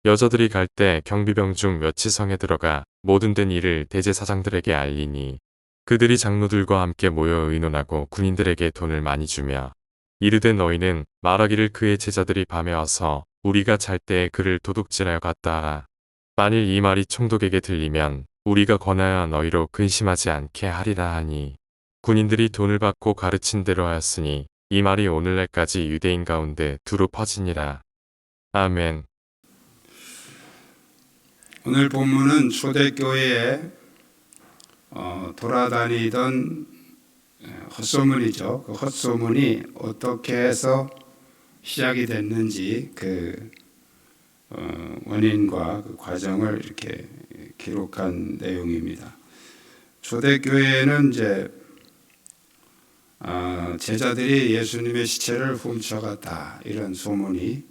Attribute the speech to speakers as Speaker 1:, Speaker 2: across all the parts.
Speaker 1: 여자들이 갈 때 경비병 중 몇이 성에 들어가 모든 된 일을 대제사장들에게 알리니 그들이 장로들과 함께 모여 의논하고 군인들에게 돈을 많이 주며 이르되 너희는 말하기를 그의 제자들이 밤에 와서 우리가 잘 때에 그를 도둑질하여 갔다 하라. 만일 이 말이 총독에게 들리면 우리가 권하여 너희로 근심하지 않게 하리라 하니 군인들이 돈을 받고 가르친 대로 하였으니 이 말이 오늘날까지 유대인 가운데 두루 퍼지니라. 아멘.
Speaker 2: 오늘 본문은 초대교회에 돌아다니던 헛소문이죠. 그 헛소문이 어떻게 해서 시작이 됐는지 그 원인과 그 과정을 이렇게 기록한 내용입니다. 초대교회는 이제 제자들이 예수님의 시체를 훔쳐갔다 이런 소문이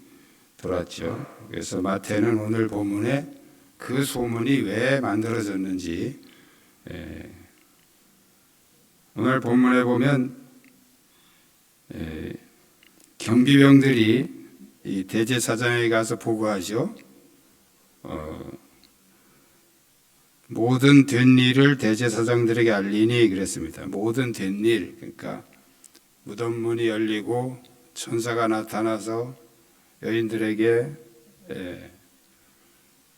Speaker 2: 돌았죠. 그래서 마태는 오늘 본문에 그 소문이 왜 만들어졌는지 오늘 본문에 보면 경비병들이 이 대제사장에게 가서 보고하죠. 모든 된 일을 대제사장들에게 알리니 그랬습니다. 모든 된 일, 그러니까 무덤 문이 열리고 천사가 나타나서 여인들에게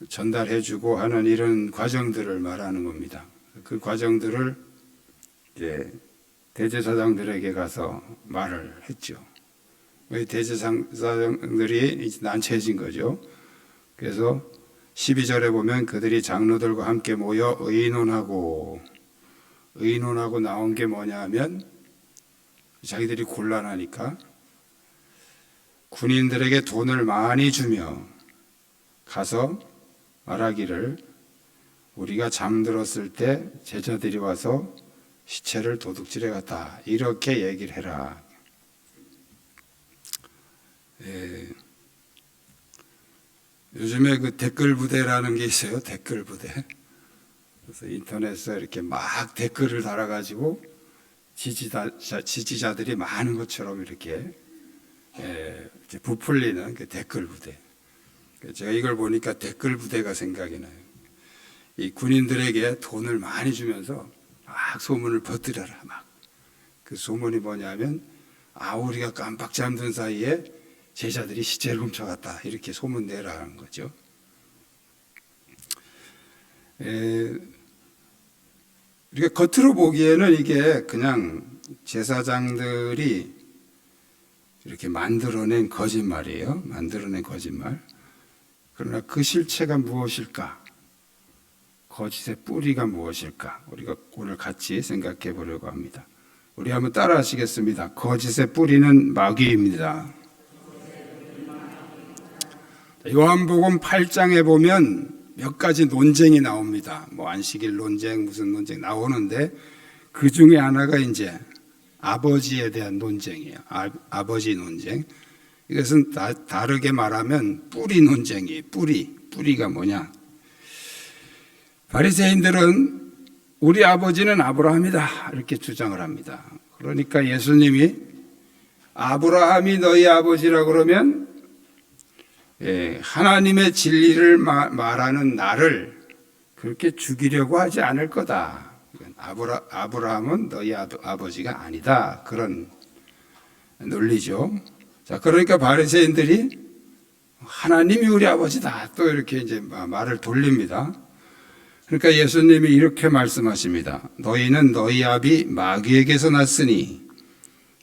Speaker 2: 전달해주고 하는 이런 과정들을 말하는 겁니다. 그 과정들을 이제 대제사장들에게 가서 말을 했죠. 대제사장들이 이제 난처해진 거죠. 그래서 12절에 보면 그들이 장로들과 함께 모여 의논하고 나온 게 뭐냐 하면 자기들이 곤란하니까 군인들에게 돈을 많이 주며 가서 말하기를 우리가 잠들었을 때 제자들이 와서 시체를 도둑질해 갔다 이렇게 얘기를 해라. 요즘에 그 댓글 부대라는 게 있어요. 댓글 부대. 그래서 인터넷에 이렇게 막 댓글을 달아가지고 지지자들이 많은 것처럼 이렇게 부풀리는 그 댓글 부대. 제가 이걸 보니까 댓글 부대가 생각이 나요. 이 군인들에게 돈을 많이 주면서 막 소문을 퍼뜨려라. 막 그 소문이 뭐냐면 우리가 깜빡 잠든 사이에 제자들이 시체를 훔쳐갔다 이렇게 소문 내라는 거죠. 우리가 겉으로 보기에는 이게 그냥 제사장들이 이렇게 만들어낸 거짓말이에요. 만들어낸 거짓말. 그러나 그 실체가 무엇일까? 거짓의 뿌리가 무엇일까? 우리가 오늘 같이 생각해 보려고 합니다. 우리 한번 따라 하시겠습니다. 거짓의 뿌리는 마귀입니다. 요한복음 8장에 보면 몇 가지 논쟁이 나옵니다. 뭐 안식일 논쟁, 무슨 논쟁 나오는데 그 중에 하나가 이제 아버지에 대한 논쟁이에요. 아버지 논쟁. 이것은 다르게 말하면 뿌리 논쟁이에요. 뿌리가 뭐냐? 바리새인들은 우리 아버지는 아브라함이다 이렇게 주장을 합니다. 그러니까 예수님이 아브라함이 너희 아버지라고 그러면 하나님의 진리를 말하는 나를 그렇게 죽이려고 하지 않을 거다. 아브라함은 너희 아버지가 아니다. 그런 논리죠. 자, 그러니까 바리새인들이 하나님이 우리 아버지다. 또 이렇게 이제 말을 돌립니다. 그러니까 예수님이 이렇게 말씀하십니다. 너희는 너희 아비 마귀에게서 났으니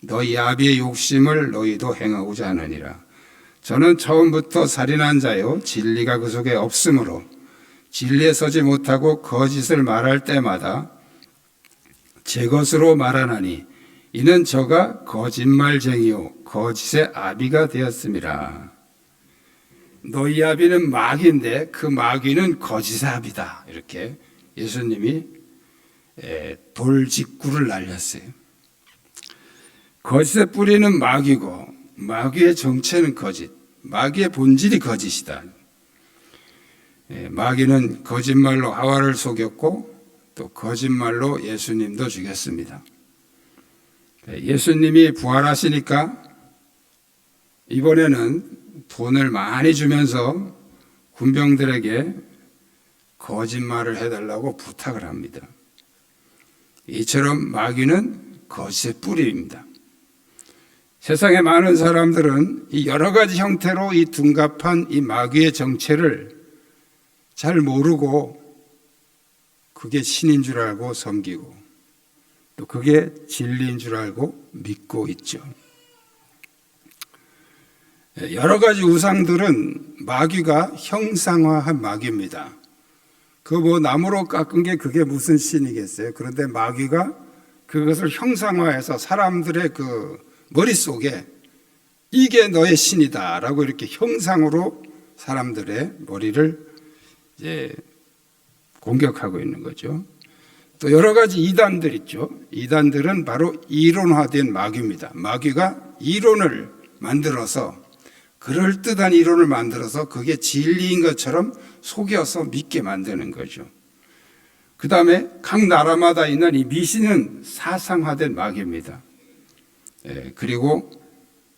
Speaker 2: 너희 아비의 욕심을 너희도 행하고자 하느니라. 저는 처음부터 살인한 자요 진리가 그 속에 없으므로 진리에 서지 못하고 거짓을 말할 때마다 제 것으로 말하나니 이는 저가 거짓말쟁이요 거짓의 아비가 되었음이라. 너희 아비는 마귀인데 그 마귀는 거짓의 아비다. 이렇게 예수님이 돌직구를 날렸어요. 거짓의 뿌리는 마귀고 마귀의 정체는 거짓, 마귀의 본질이 거짓이다. 마귀는 거짓말로 하와를 속였고 또 거짓말로 예수님도 죽였습니다. 예수님이 부활하시니까 이번에는 돈을 많이 주면서 군병들에게 거짓말을 해달라고 부탁을 합니다. 이처럼 마귀는 거짓의 뿌리입니다. 세상의 많은 사람들은 이 여러 가지 형태로 이 둔갑한 이 마귀의 정체를 잘 모르고 그게 신인 줄 알고 섬기고 또 그게 진리인 줄 알고 믿고 있죠. 여러 가지 우상들은 마귀가 형상화한 마귀입니다. 그 뭐 나무로 깎은 게 그게 무슨 신이겠어요? 그런데 마귀가 그것을 형상화해서 사람들의 그 머릿속에 이게 너의 신이다라고 이렇게 형상으로 사람들의 머리를 이제 공격하고 있는 거죠. 또 여러 가지 이단들 있죠. 이단들은 바로 이론화된 마귀입니다. 마귀가 이론을 만들어서 그럴듯한 이론을 만들어서 그게 진리인 것처럼 속여서 믿게 만드는 거죠. 그 다음에 각 나라마다 있는 이 미신은 사상화된 마귀입니다. 그리고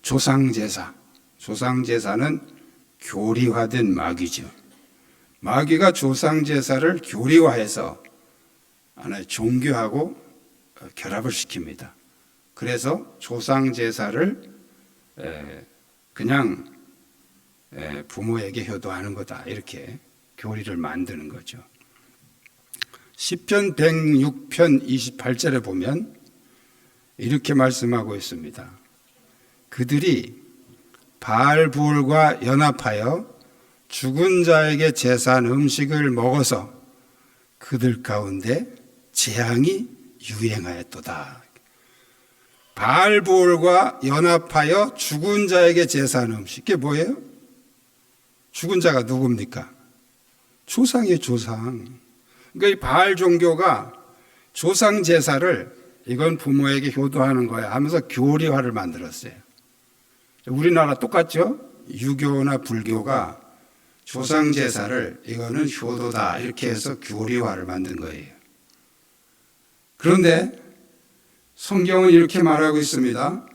Speaker 2: 조상제사. 조상제사는 교리화된 마귀죠. 마귀가 조상제사를 교리화해서 하나의 종교하고 결합을 시킵니다. 그래서 조상제사를 그냥 부모에게 효도하는 거다 이렇게 교리를 만드는 거죠. 시편 106편 28절에 보면 이렇게 말씀하고 있습니다. 그들이 바알부올과 연합하여 죽은 자에게 제사한 음식을 먹어서 그들 가운데 재앙이 유행하였도다. 바알부올과 연합하여 죽은 자에게 제사한 음식. 이게 뭐예요? 죽은 자가 누굽니까? 조상이에요, 조상. 그러니까 이 바알 종교가 조상 제사를 이건 부모에게 효도하는 거야 하면서 교리화를 만들었어요. 우리나라 똑같죠? 유교나 불교가 조상 제사를 이거는 효도다 이렇게 해서 교리화를 만든 거예요. 그런데 성경은 이렇게 말하고 있습니다.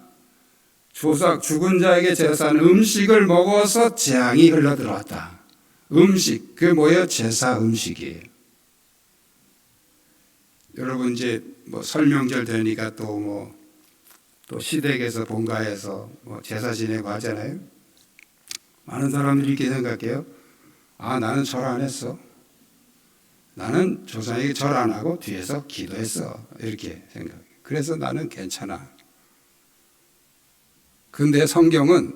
Speaker 2: 죽은 자에게 제사한 음식을 먹어서 재앙이 흘러들어왔다. 음식, 그게 뭐예요? 제사 음식이에요. 여러분 이제 뭐 설명절 되니까 또 시댁에서 본가에서 제사 지내고 하잖아요. 많은 사람들이 이렇게 생각해요. 아, 나는 절 안 했어. 나는 조상에게 절 안 하고 뒤에서 기도했어. 이렇게 생각해요. 그래서 나는 괜찮아. 근데 성경은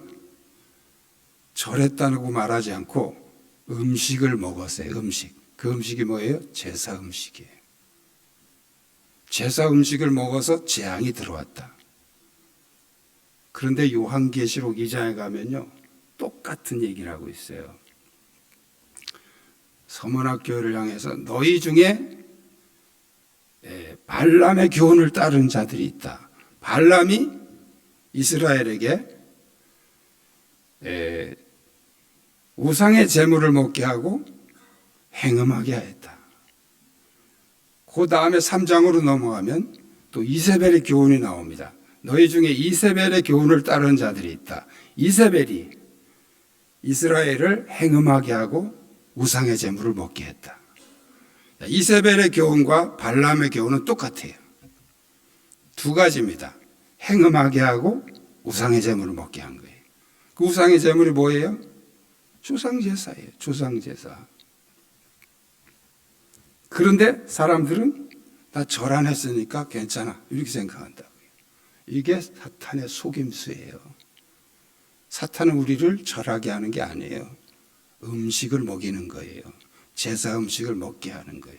Speaker 2: 절했다고 말하지 않고 음식을 먹었어요. 음식. 그 음식이 뭐예요? 제사 음식이에요. 제사 음식을 먹어서 재앙이 들어왔다. 그런데 요한계시록 2장에 가면요. 똑같은 얘기를 하고 있어요. 서문학 교회를 향해서 너희 중에 발람의 교훈을 따른 자들이 있다. 발람이 이스라엘에게 우상의 제물을 먹게 하고 행음하게 하였다. 그 다음에 3장으로 넘어가면 또 이세벨의 교훈이 나옵니다. 너희 중에 이세벨의 교훈을 따른 자들이 있다. 이세벨이 이스라엘을 행음하게 하고 우상의 제물을 먹게 했다. 이세벨의 교훈과 발람의 교훈은 똑같아요. 두 가지입니다. 행음하게 하고 우상의 제물을 먹게 한 거예요. 그 우상의 제물이 뭐예요? 조상제사예요. 조상제사. 그런데 사람들은 나 절 안 했으니까 괜찮아 이렇게 생각한다고요. 이게 사탄의 속임수예요. 사탄은 우리를 절하게 하는 게 아니에요. 음식을 먹이는 거예요. 제사 음식을 먹게 하는 거예요.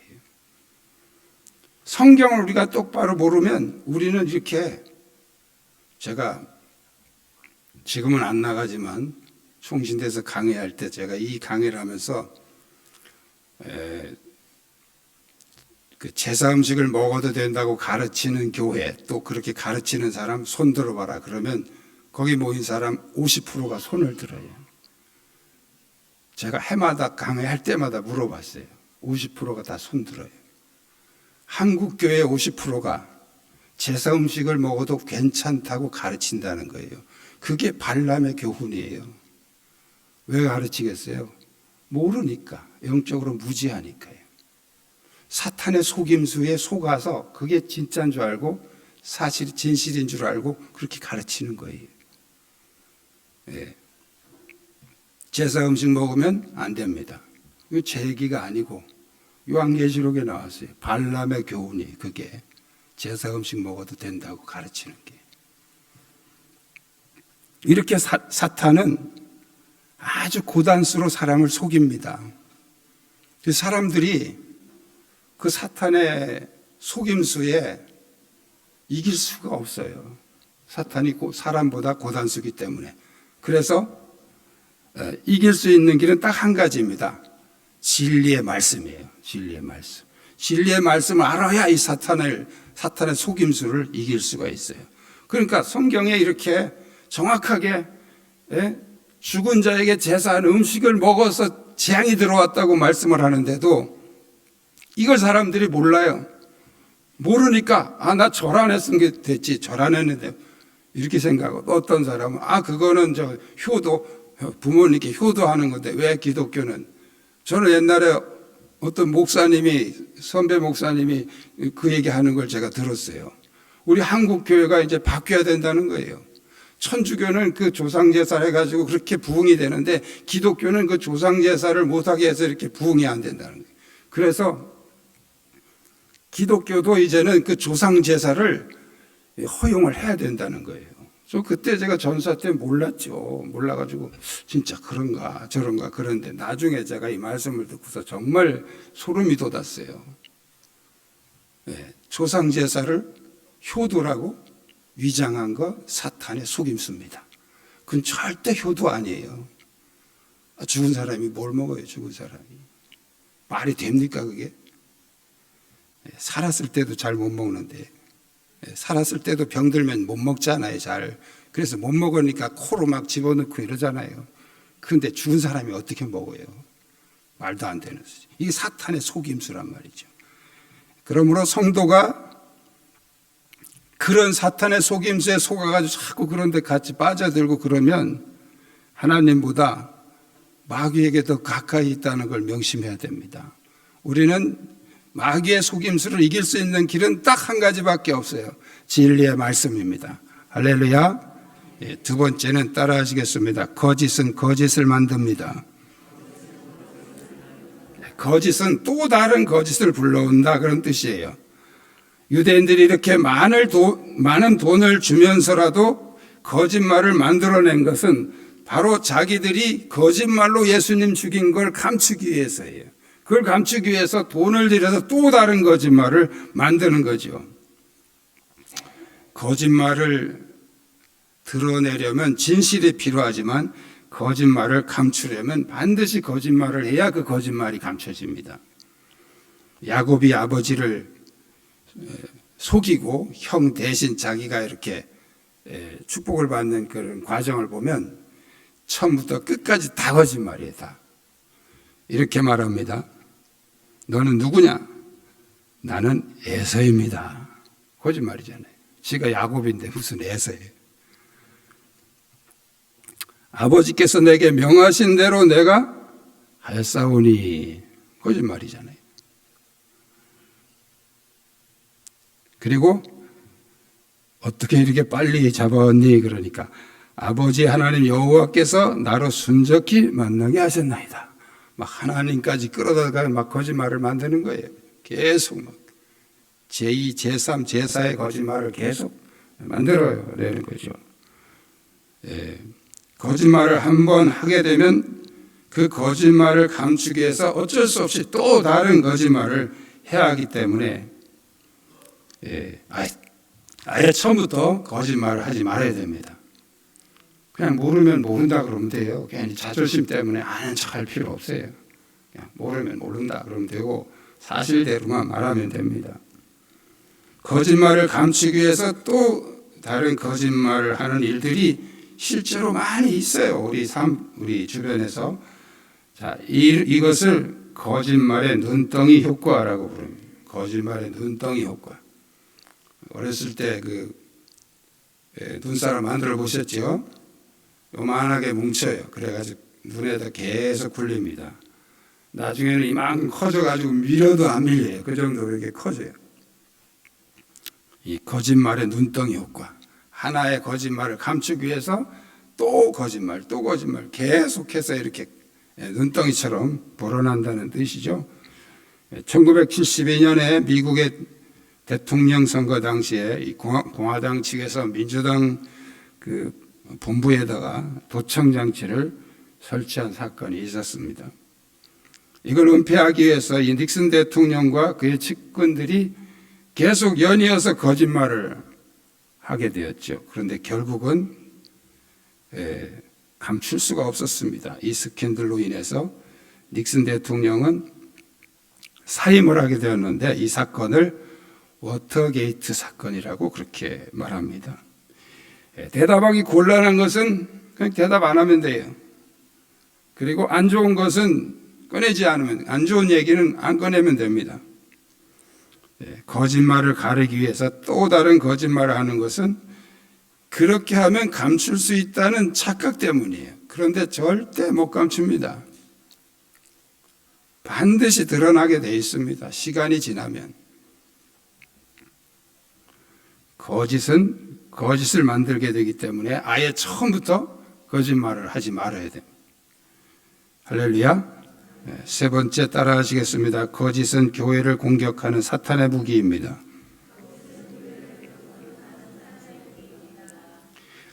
Speaker 2: 성경을 우리가 똑바로 모르면 우리는 이렇게, 제가 지금은 안 나가지만 총신대에서 강의할 때 제가 이 강의를 하면서 그 제사 음식을 먹어도 된다고 가르치는 교회, 또 그렇게 가르치는 사람 손 들어봐라 그러면 거기 모인 사람 50%가 손을 들어요. 제가 해마다 강의할 때마다 물어봤어요. 50%가 다 손 들어요. 한국 교회 50%가 제사 음식을 먹어도 괜찮다고 가르친다는 거예요. 그게 발람의 교훈이에요. 왜 가르치겠어요? 모르니까, 영적으로 무지하니까요. 사탄의 속임수에 속아서 그게 진짜인 줄 알고 사실 진실인 줄 알고 그렇게 가르치는 거예요. 예. 제사 음식 먹으면 안 됩니다. 이거 제 얘기가 아니고 요한계시록에 나왔어요. 발람의 교훈이 그게 제사 음식 먹어도 된다고 가르치는 게. 이렇게 사탄은 아주 고단수로 사람을 속입니다. 사람들이 그 사탄의 속임수에 이길 수가 없어요. 사탄이 사람보다 고단수기 때문에. 그래서 이길 수 있는 길은 딱 한 가지입니다. 진리의 말씀이에요. 진리의 말씀. 진리의 말씀을 알아야 이 사탄의 속임수를 이길 수가 있어요. 그러니까 성경에 이렇게 정확하게 죽은 자에게 제사한 음식을 먹어서 재앙이 들어왔다고 말씀을 하는데도 이걸 사람들이 몰라요. 모르니까 나 절 안 했으면 됐지, 절 안 했는데 이렇게 생각하고, 어떤 사람은 그거는 효도, 부모님께 효도하는 건데 왜 기독교는. 저는 옛날에 어떤 목사님이, 선배 목사님이 그 얘기하는 걸 제가 들었어요. 우리 한국 교회가 이제 바뀌어야 된다는 거예요. 천주교는 그 조상제사를 해가지고 그렇게 부흥이 되는데 기독교는 그 조상제사를 못하게 해서 이렇게 부흥이 안 된다는 거예요. 그래서 기독교도 이제는 그 조상제사를 허용을 해야 된다는 거예요. 그래서 그때 제가 전사 때 몰랐죠. 몰라가지고 진짜 그런가 저런가 그런데 나중에 제가 이 말씀을 듣고서 정말 소름이 돋았어요. 조상제사를 효도라고 위장한 거 사탄의 속임수입니다. 그건 절대 효도 아니에요. 죽은 사람이 뭘 먹어요, 죽은 사람이. 말이 됩니까, 그게? 살았을 때도 잘 못 먹는데, 살았을 때도 병들면 못 먹잖아요, 잘. 그래서 못 먹으니까 코로 막 집어넣고 이러잖아요. 그런데 죽은 사람이 어떻게 먹어요? 말도 안 되는 소리. 이게 사탄의 속임수란 말이죠. 그러므로 성도가 그런 사탄의 속임수에 속아가지고 자꾸 그런 데 같이 빠져들고 그러면 하나님보다 마귀에게 더 가까이 있다는 걸 명심해야 됩니다. 우리는 마귀의 속임수를 이길 수 있는 길은 딱 한 가지밖에 없어요. 진리의 말씀입니다. 할렐루야. 두 번째는 따라 하시겠습니다. 거짓은 거짓을 만듭니다. 거짓은 또 다른 거짓을 불러온다, 그런 뜻이에요. 유대인들이 이렇게 많은 돈을 주면서라도 거짓말을 만들어낸 것은 바로 자기들이 거짓말로 예수님 죽인 걸 감추기 위해서예요. 그걸 감추기 위해서 돈을 들여서 또 다른 거짓말을 만드는 거죠. 거짓말을 드러내려면 진실이 필요하지만 거짓말을 감추려면 반드시 거짓말을 해야 그 거짓말이 감춰집니다. 야곱이 아버지를 속이고 형 대신 자기가 이렇게 축복을 받는 그런 과정을 보면 처음부터 끝까지 다 거짓말이에요. 다. 이렇게 말합니다. 너는 누구냐? 나는 에서입니다. 거짓말이잖아요. 지가 야곱인데 무슨 에서예요. 아버지께서 내게 명하신 대로 내가 하였사오니, 거짓말이잖아요. 그리고 어떻게 이렇게 빨리 잡았니? 그러니까 아버지 하나님 여호와께서 나로 순적히 만나게 하셨나이다. 막 하나님까지 끌어다가 막 거짓말을 만드는 거예요. 계속 막 제2, 제3, 제4의 거짓말을 계속 만들어요. 내는 거죠. 거짓말을 한번 하게 되면 그 거짓말을 감추기 위해서 어쩔 수 없이 또 다른 거짓말을 해야 하기 때문에 아예 처음부터 거짓말을 하지 말아야 됩니다. 그냥 모르면 모른다 그러면 돼요. 괜히 자존심 때문에 아는 척할 필요 없어요. 그냥 모르면 모른다 그러면 되고 사실대로만 말하면 됩니다. 거짓말을 감추기 위해서 또 다른 거짓말을 하는 일들이 실제로 많이 있어요. 우리 주변에서. 자, 이것을 거짓말의 눈덩이 효과라고 부릅니다. 거짓말의 눈덩이 효과. 어렸을 때 눈사람 만들어 보셨죠? 요만하게 뭉쳐요. 그래가지고 눈에다 계속 굴립니다. 나중에는 이만큼 커져가지고 밀어도 안 밀려요. 그 정도로 이렇게 커져요. 이 거짓말의 눈덩이 효과. 하나의 거짓말을 감추기 위해서 또 거짓말, 또 거짓말 계속해서 이렇게 눈덩이처럼 불어난다는 뜻이죠. 1972년에 미국의 대통령 선거 당시에 이 공화당 측에서 민주당 그 본부에다가 도청 장치를 설치한 사건이 있었습니다. 이걸 은폐하기 위해서 이 닉슨 대통령과 그의 측근들이 계속 연이어서 거짓말을 하게 되었죠. 그런데 결국은 감출 수가 없었습니다. 이 스캔들로 인해서 닉슨 대통령은 사임을 하게 되었는데 이 사건을 워터게이트 사건이라고 그렇게 말합니다. 대답하기 곤란한 것은 그냥 대답 안 하면 돼요. 그리고 안 좋은 것은 꺼내지 않으면, 안 좋은 얘기는 안 꺼내면 됩니다. 거짓말을 가리기 위해서 또 다른 거짓말을 하는 것은 그렇게 하면 감출 수 있다는 착각 때문이에요. 그런데 절대 못 감춥니다. 반드시 드러나게 돼 있습니다. 시간이 지나면. 거짓은 거짓을 만들게 되기 때문에 아예 처음부터 거짓말을 하지 말아야 됩니다. 할렐루야. 세 번째 따라 하시겠습니다. 거짓은 교회를 공격하는 사탄의 무기입니다.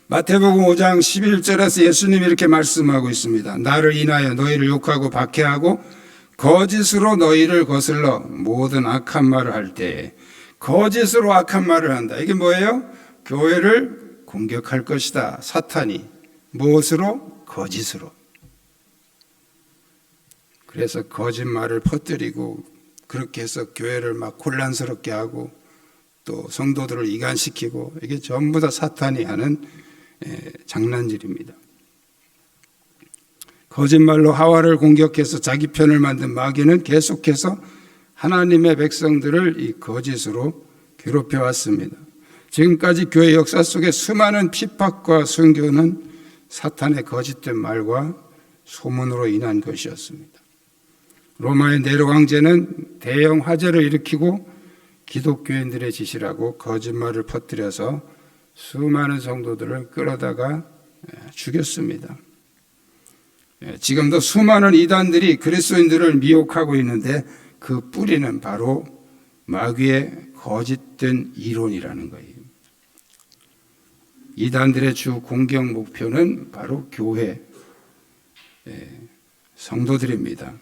Speaker 2: 마태복음 5장 11절에서 예수님이 이렇게 말씀하고 있습니다. 나를 인하여 너희를 욕하고 박해하고 거짓으로 너희를 거슬러 모든 악한 말을 할 때에 거짓으로 악한 말을 한다. 이게 뭐예요? 교회를 공격할 것이다. 사탄이. 무엇으로? 거짓으로. 그래서 거짓말을 퍼뜨리고 그렇게 해서 교회를 막 혼란스럽게 하고 또 성도들을 이간시키고 이게 전부 다 사탄이 하는 장난질입니다. 거짓말로 하와를 공격해서 자기 편을 만든 마귀는 계속해서 하나님의 백성들을 이 거짓으로 괴롭혀 왔습니다. 지금까지 교회 역사 속에 수많은 핍박과 순교는 사탄의 거짓된 말과 소문으로 인한 것이었습니다. 로마의 네로 황제는 대형 화재를 일으키고 기독교인들의 지시라고 거짓말을 퍼뜨려서 수많은 성도들을 끌어다가 죽였습니다. 지금도 수많은 이단들이 그리스도인들을 미혹하고 있는데 그 뿌리는 바로 마귀의 거짓된 이론이라는 거예요. 이단들의 주 공격 목표는 바로 교회, 성도들입니다.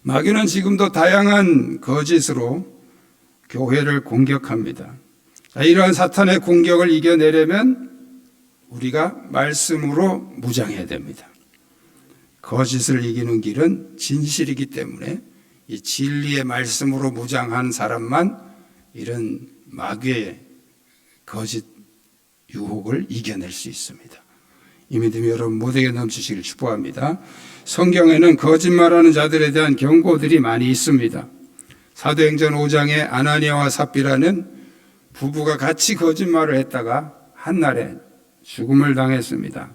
Speaker 2: 마귀는 지금도 다양한 거짓으로 교회를 공격합니다. 이러한 사탄의 공격을 이겨내려면 우리가 말씀으로 무장해야 됩니다. 거짓을 이기는 길은 진실이기 때문에 이 진리의 말씀으로 무장한 사람만 이런 마귀의 거짓 유혹을 이겨낼 수 있습니다. 이 믿음이 여러분 모두에게 넘치시길 축복합니다. 성경에는 거짓말하는 자들에 대한 경고들이 많이 있습니다. 사도행전 5장에 아나니아와 삽비라는 부부가 같이 거짓말을 했다가 한날에 죽음을 당했습니다.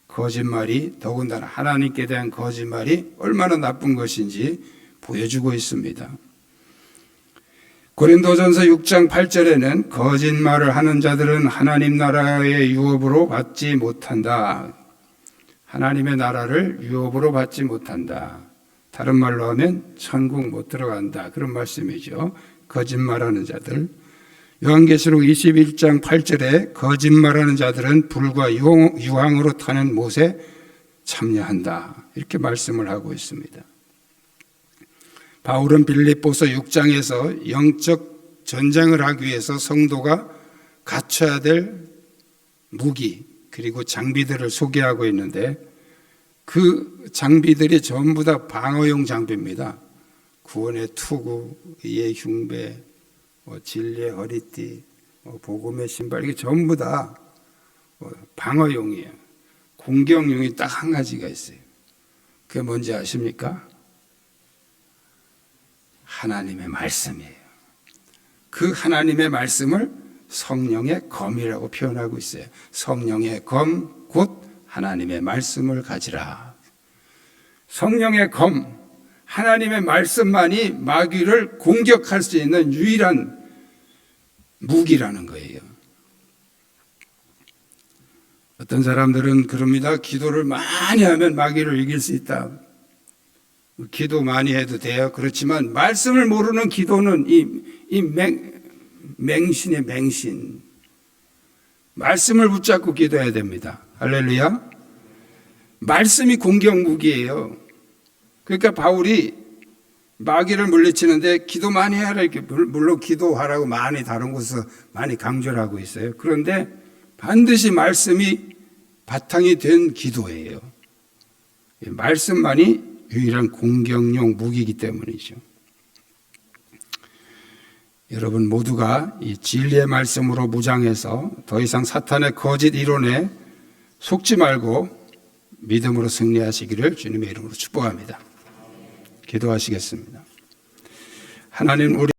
Speaker 2: 거짓말이 더군다나 하나님께 대한 거짓말이 얼마나 나쁜 것인지 보여주고 있습니다. 고린도전서 6장 8절에는 거짓말을 하는 자들은 하나님 나라의 유업으로 받지 못한다. 하나님의 나라를 유업으로 받지 못한다. 다른 말로 하면 천국 못 들어간다. 그런 말씀이죠. 거짓말하는 자들. 요한계시록 21장 8절에 거짓말하는 자들은 불과 유황으로 타는 못에 참여한다. 이렇게 말씀을 하고 있습니다. 바울은 빌립보서 6장에서 영적 전쟁을 하기 위해서 성도가 갖춰야 될 무기 그리고 장비들을 소개하고 있는데 그 장비들이 전부 다 방어용 장비입니다. 구원의 투구, 의의 흉배, 진리의 허리띠, 복음의 신발 이게 전부 다 방어용이에요. 공격용이 딱 한 가지가 있어요. 그게 뭔지 아십니까? 하나님의 말씀이에요. 그 하나님의 말씀을 성령의 검이라고 표현하고 있어요. 성령의 검, 곧 하나님의 말씀을 가지라. 성령의 검, 하나님의 말씀만이 마귀를 공격할 수 있는 유일한 무기라는 거예요. 어떤 사람들은 그럽니다. 기도를 많이 하면 마귀를 이길 수 있다. 기도 많이 해도 돼요. 그렇지만 말씀을 모르는 기도는 이 맹신의 맹신. 말씀을 붙잡고 기도해야 됩니다. 할렐루야. 말씀이 공격 무기예요. 그러니까 바울이 마귀를 물리치는데 기도 많이 하라 이렇게, 물론 기도하라고 많이 다른 곳에서 많이 강조를 하고 있어요. 그런데 반드시 말씀이 바탕이 된 기도예요. 말씀만이 유일한 공격용 무기이기 때문이죠. 여러분 모두가 이 진리의 말씀으로 무장해서 더 이상 사탄의 거짓 이론에 속지 말고 믿음으로 승리하시기를 주님의 이름으로 축복합니다. 기도하시겠습니다. 하나님, 우리